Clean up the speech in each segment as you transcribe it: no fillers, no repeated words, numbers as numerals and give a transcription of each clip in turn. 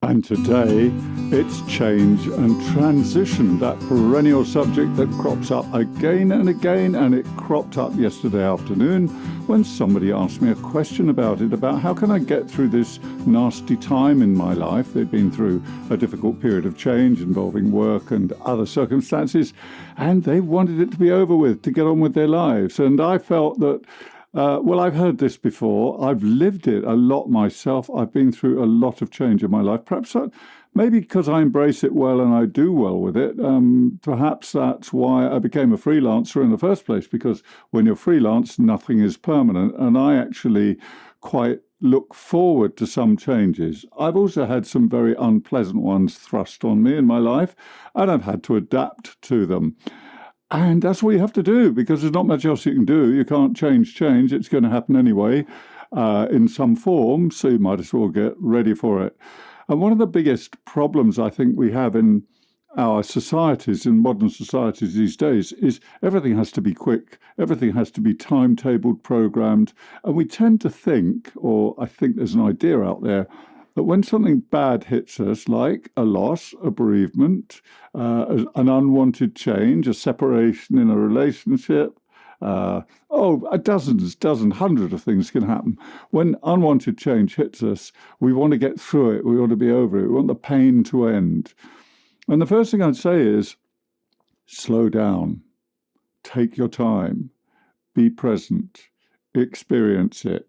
And today, it's change and transition, that perennial subject that crops up again and again, and it cropped up yesterday afternoon when somebody asked me a question about it, about how can I get through this nasty time in my life. They'd been through a difficult period of change involving work and other circumstances, and they wanted it to be over with, to get on with their lives. And I felt that I've heard this before. I've lived it a lot myself. I've been through a lot of change in my life. Perhaps maybe because I embrace it well and I do well with it. Perhaps that's why I became a freelancer in the first place, because when you're freelance, nothing is permanent. And I actually quite look forward to some changes. I've also had some very unpleasant ones thrust on me in my life, and I've had to adapt to them. And that's what you have to do, because there's not much else you can do. You can't change. It's going to happen anyway in some form, so you might as well get ready for it. And one of the biggest problems I think we have in our societies, in modern societies these days, is everything has to be quick. Everything has to be timetabled, programmed. And we tend to think, or I think there's an idea out there, that when something bad hits us, like a loss, a bereavement, an unwanted change, a separation in a relationship, hundreds of things can happen. When unwanted change hits us, we want to get through it. We want to be over it. We want the pain to end. And the first thing I'd say is slow down, take your time, be present, experience it.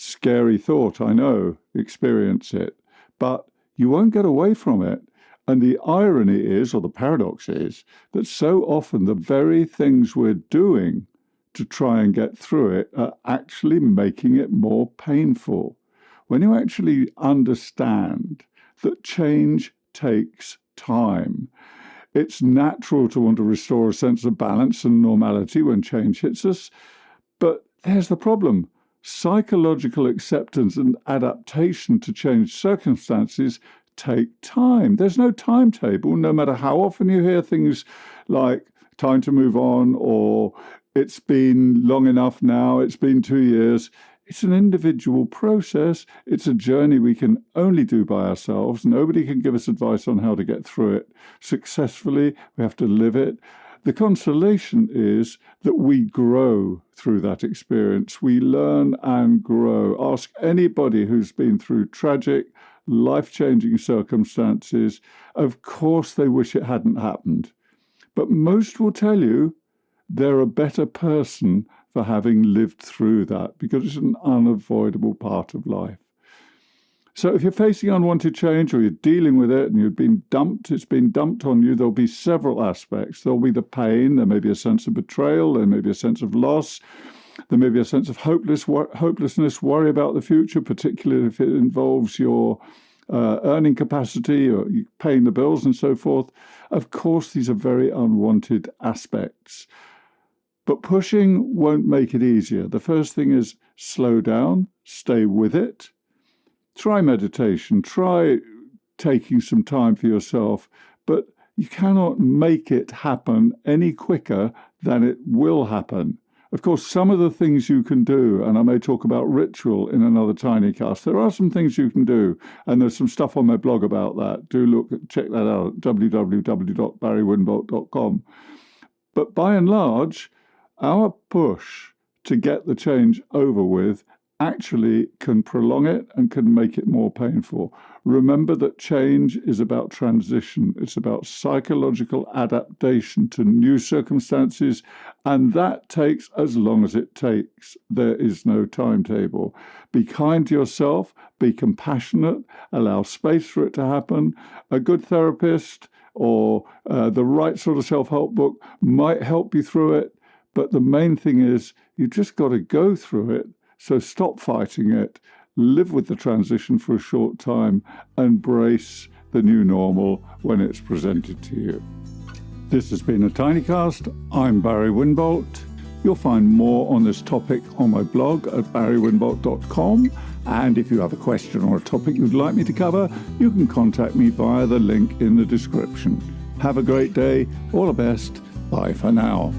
Scary thought, I know, experience it, but you won't get away from it. And the irony is, or the paradox is, that so often the very things we're doing to try and get through it are actually making it more painful. When you actually understand that change takes time, it's natural to want to restore a sense of balance and normality when change hits us. But there's the problem. Psychological acceptance and adaptation to changed circumstances take time. There's no timetable, no matter how often you hear things like time to move on, or it's been long enough now, it's been 2 years. It's an individual process. It's a journey we can only do by ourselves. Nobody can give us advice on how to get through it successfully. We have to live it. The consolation is that we grow through that experience. We learn and grow. Ask anybody who's been through tragic, life-changing circumstances. Of course, they wish it hadn't happened. But most will tell you they're a better person for having lived through that, because it's an unavoidable part of life. So if you're facing unwanted change, or you're dealing with it and it's been dumped on you, there'll be several aspects. There'll be the pain, there may be a sense of betrayal, there may be a sense of loss, there may be a sense of hopelessness, worry about the future, particularly if it involves your earning capacity or paying the bills and so forth. Of course, these are very unwanted aspects. But pushing won't make it easier. The first thing is slow down, stay with it. Try meditation, try taking some time for yourself, but you cannot make it happen any quicker than it will happen. Of course, some of the things you can do, and I may talk about ritual in another Tinycast, there are some things you can do, and there's some stuff on my blog about that. Check that out at www.barrywinbolt.com. But by and large, our push to get the change over with actually can prolong it and can make it more painful. Remember that change is about transition. It's about psychological adaptation to new circumstances, and that takes as long as it takes. There is no timetable. Be kind to yourself, be compassionate, allow space for it to happen. A good therapist or the right sort of self-help book might help you through it, but the main thing is you just got to go through it. So stop fighting it, live with the transition for a short time, embrace the new normal when it's presented to you. This has been a Tinycast. I'm Barry Winbolt. You'll find more on this topic on my blog at barrywinbolt.com. And if you have a question or a topic you'd like me to cover, you can contact me via the link in the description. Have a great day. All the best. Bye for now.